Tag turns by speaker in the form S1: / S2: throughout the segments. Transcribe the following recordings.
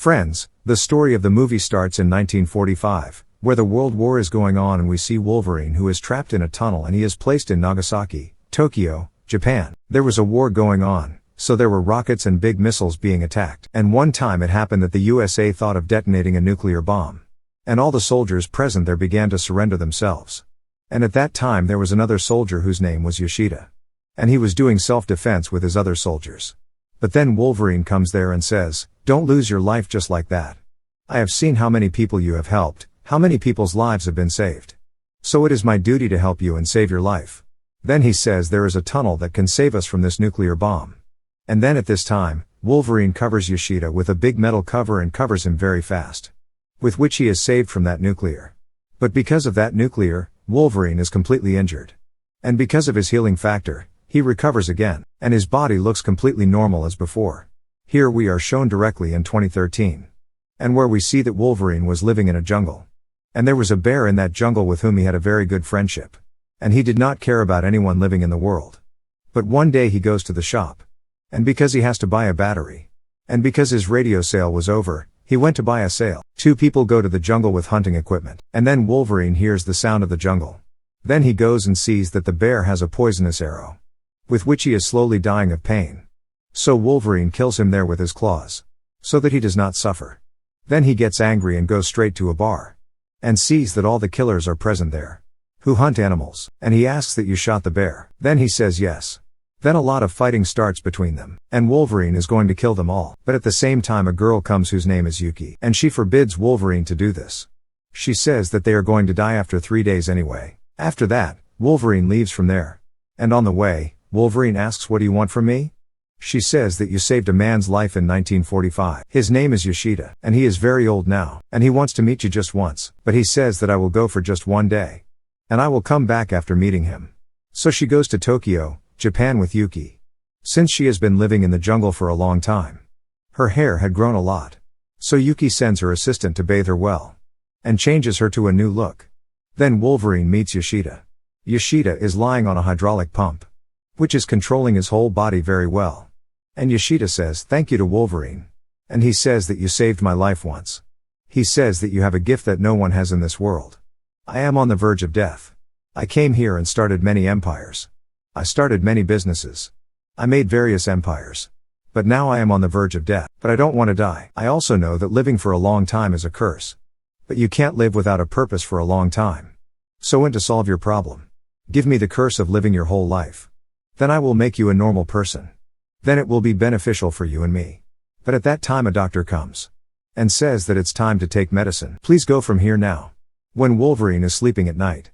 S1: Friends, the story of the movie starts in 1945, where the World War is going on and we see Wolverine who is trapped in a tunnel and he is placed in Nagasaki, Tokyo, Japan. There was a war going on, so there were rockets and big missiles being attacked. And one time it happened that the USA thought of detonating a nuclear bomb. And all the soldiers present there began to surrender themselves. And at that time there was another soldier whose name was Yoshida. And he was doing self-defense with his other soldiers. But then Wolverine comes there and says, "Don't lose your life just like that. I have seen how many people you have helped, how many people's lives have been saved. So it is my duty to help you and save your life." Then he says there is a tunnel that can save us from this nuclear bomb. And then at this time, Wolverine covers Yoshida with a big metal cover and covers him very fast. With which he is saved from that nuclear. But because of that nuclear, Wolverine is completely injured. And because of his healing factor, he recovers again, and his body looks completely normal as before. Here we are shown directly in 2013. And where we see that Wolverine was living in a jungle. And there was a bear in that jungle with whom he had a very good friendship. And he did not care about anyone living in the world. But one day he goes to the shop. And because he has to buy a battery. And because his radio sale was over, he went to buy a sale. Two people go to the jungle with hunting equipment. And then Wolverine hears the sound of the jungle. Then he goes and sees that the bear has a poisonous arrow. With which he is slowly dying of pain. So Wolverine kills him there with his claws. So that he does not suffer. Then he gets angry and goes straight to a bar. And sees that all the killers are present there. Who hunt animals. And he asks that you shot the bear. Then he says yes. Then a lot of fighting starts between them. And Wolverine is going to kill them all. But at the same time a girl comes whose name is Yuki. And she forbids Wolverine to do this. She says that they are going to die after 3 days anyway. After that, Wolverine leaves from there. And on the way, Wolverine asks, "What do you want from me?" She says that you saved a man's life in 1945. His name is Yoshida. And he is very old now. And he wants to meet you just once. But he says that I will go for just 1 day. And I will come back after meeting him. So she goes to Tokyo, Japan with Yuki. Since she has been living in the jungle for a long time. Her hair had grown a lot. So Yuki sends her assistant to bathe her well. And changes her to a new look. Then Wolverine meets Yoshida. Yoshida is lying on a hydraulic pump. Which is controlling his whole body very well. And Yoshida says thank you to Wolverine. And he says that you saved my life once. He says that you have a gift that no one has in this world. I am on the verge of death. I came here and started many empires. I started many businesses. I made various empires. But now I am on the verge of death. But I don't want to die. I also know that living for a long time is a curse. But you can't live without a purpose for a long time. So when to solve your problem? Give me the curse of living your whole life. Then I will make you a normal person. Then it will be beneficial for you and me. But at that time a doctor comes. And says that it's time to take medicine. Please go from here now. When Wolverine is sleeping at night.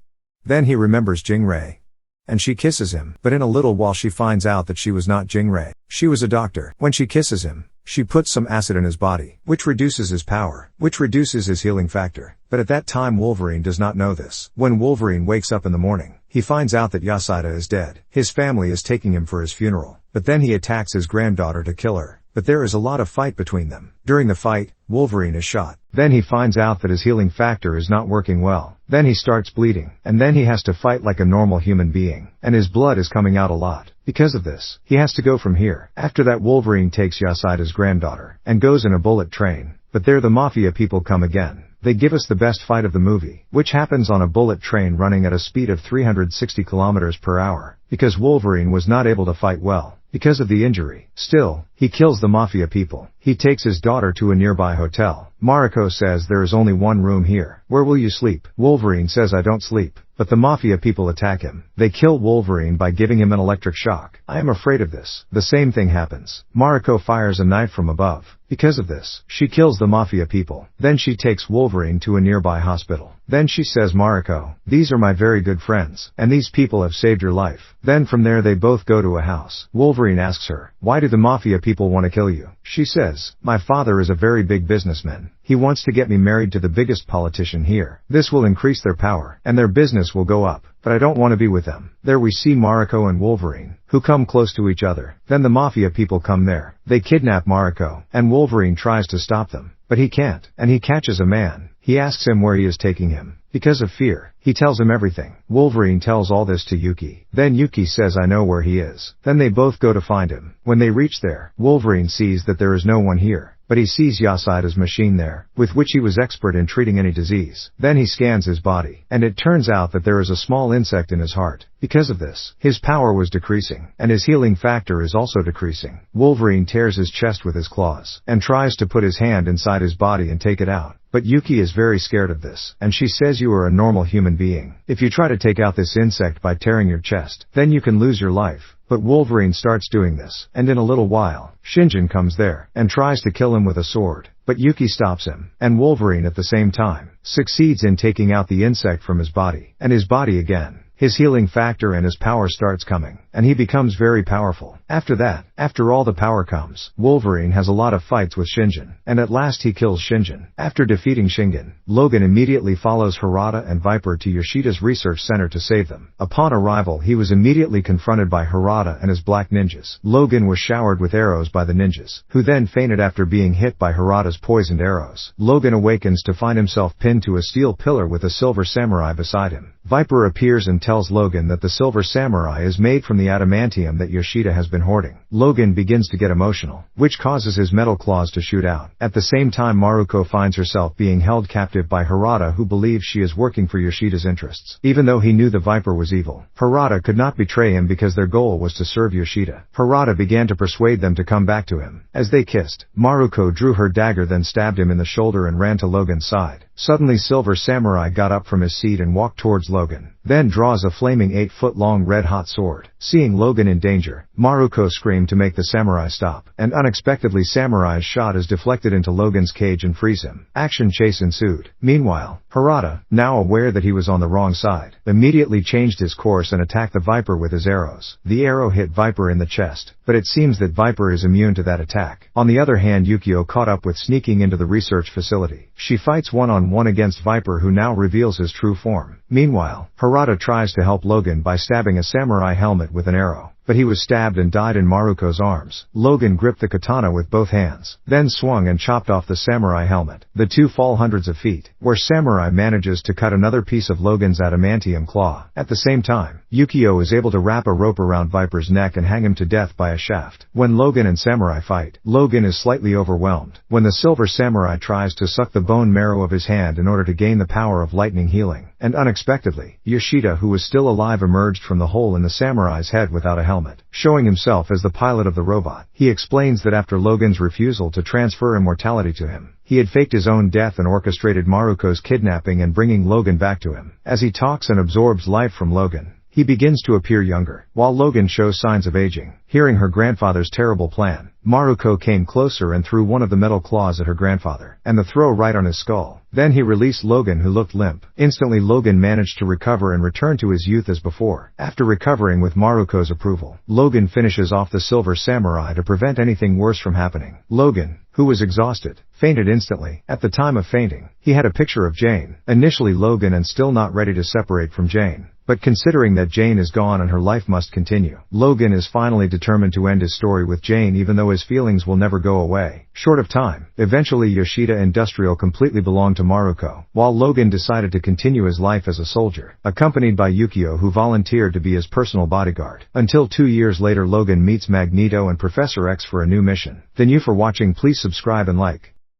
S1: Then he remembers Jingray. And she kisses him. But in a little while she finds out that she was not Jingray. She was a doctor. When she kisses him, she puts some acid in his body. Which reduces his power. Which reduces his healing factor. But at that time Wolverine does not know this. When Wolverine wakes up in the morning. He finds out that Yoshida is dead. His family is taking him for his funeral. But then he attacks his granddaughter to kill her. But there is a lot of fight between them. During the fight, Wolverine is shot. Then he finds out that his healing factor is not working well. Then he starts bleeding. And then he has to fight like a normal human being. And his blood is coming out a lot. Because of this, he has to go from here. After that Wolverine takes Yoshida's granddaughter. And goes in a bullet train. But there the mafia people come again. They give us the best fight of the movie, which happens on a bullet train running at a speed of 360 kilometers per hour, because Wolverine was not able to fight well, because of the injury. Still, he kills the mafia people. He takes his daughter to a nearby hotel. Mariko says there is only one room here. Where will you sleep? Wolverine says I don't sleep. But the mafia people attack him. They kill Wolverine by giving him an electric shock. I am afraid of this. The same thing happens. Mariko fires a knife from above. Because of this, she kills the mafia people. Then she takes Wolverine to a nearby hospital. Then she says, Mariko, these are my very good friends. And these people have saved your life. Then from there they both go to a house. Wolverine asks her, why do the mafia people want to kill you? She says, my father is a very big businessman. He wants to get me married to the biggest politician here. This will increase their power, and their business will go up. But I don't want to be with them. There we see Mariko and Wolverine, who come close to each other. Then the mafia people come there. They kidnap Mariko, and Wolverine tries to stop them. But he can't, and he catches a man. He asks him where he is taking him. Because of fear, he tells him everything. Wolverine tells all this to Yuki. Then Yuki says I know where he is. Then they both go to find him. When they reach there, Wolverine sees that there is no one here. but he sees Yasuda's machine there, with which he was expert in treating any disease. Then he scans his body, and it turns out that there is a small insect in his heart. Because of this, his power was decreasing, and his healing factor is also decreasing. Wolverine tears his chest with his claws, and tries to put his hand inside his body and take it out. But Yuki is very scared of this, and she says you are a normal human being. If you try to take out this insect by tearing your chest, then you can lose your life. But Wolverine starts doing this, and in a little while, Shingen comes there, and tries to kill him with a sword. But Yuki stops him, and Wolverine at the same time, succeeds in taking out the insect from his body, and his body again. His healing factor and his power starts coming, and he becomes very powerful. After that, after all the power comes, Wolverine has a lot of fights with Shingen, and at last he kills Shingen. After defeating Shingen, Logan immediately follows Harada and Viper to Yoshida's research center to save them. Upon arrival, he was immediately confronted by Harada and his black ninjas. Logan was showered with arrows by the ninjas, who then fainted after being hit by Harada's poisoned arrows. Logan awakens to find himself pinned to a steel pillar with a silver samurai beside him. Viper appears and tells Logan that the silver samurai is made from the adamantium that Yoshida has been hoarding. Logan begins to get emotional, which causes his metal claws to shoot out. At the same time, Maruko finds herself being held captive by Harada, who believes she is working for Yoshida's interests. Even though he knew the Viper was evil, Harada could not betray him because their goal was to serve Yoshida. Harada began to persuade them to come back to him. As they kissed, Maruko drew her dagger, then stabbed him in the shoulder and ran to Logan's side. Suddenly, Silver Samurai got up from his seat and walked towards Logan, then draws a flaming 8-foot-long red-hot sword. Seeing Logan in danger, Maruko screamed to make the samurai stop, and unexpectedly Samurai's shot is deflected into Logan's cage and frees him. Action chase ensued. Meanwhile, Harada, now aware that he was on the wrong side, immediately changed his course and attacked the Viper with his arrows. The arrow hit Viper in the chest, but it seems that Viper is immune to that attack. On the other hand, Yukio caught up with sneaking into the research facility. She fights one-on-one against Viper, who now reveals his true form. Meanwhile, Harada tries to help Logan by stabbing a samurai helmet with an arrow, but he was stabbed and died in Maruko's arms. Logan gripped the katana with both hands, then swung and chopped off the samurai helmet. The two fall hundreds of feet, where Samurai manages to cut another piece of Logan's adamantium claw. At the same time, Yukio is able to wrap a rope around Viper's neck and hang him to death by a shaft. When Logan and Samurai fight, Logan is slightly overwhelmed when the Silver Samurai tries to suck the bone marrow of his hand in order to gain the power of lightning healing. And unexpectedly, Yoshida, who was still alive, emerged from the hole in the samurai's head without a helmet, showing himself as the pilot of the robot. He explains that after Logan's refusal to transfer immortality to him, he had faked his own death and orchestrated Maruko's kidnapping and bringing Logan back to him. As he talks and absorbs life from Logan, he begins to appear younger, while Logan shows signs of aging. Hearing her grandfather's terrible plan, Maruko came closer and threw one of the metal claws at her grandfather, and the throw right on his skull. Then he released Logan, who looked limp. Instantly, Logan managed to recover and return to his youth as before. After recovering with Maruko's approval, Logan finishes off the Silver Samurai to prevent anything worse from happening. Logan, who was exhausted, fainted instantly. At the time of fainting, he had a picture of Jane. Initially Logan and still not ready to separate from Jane, but considering that Jane is gone and her life must continue, Logan is finally determined to end his story with Jane, even though his feelings will never go away. Short of time, eventually Yoshida Industrial completely belonged to Maruko, while Logan decided to continue his life as a soldier, accompanied by Yukio, who volunteered to be his personal bodyguard. Until 2 years later, Logan meets Magneto and Professor X for a new mission. Thank you for watching. Please subscribe and like.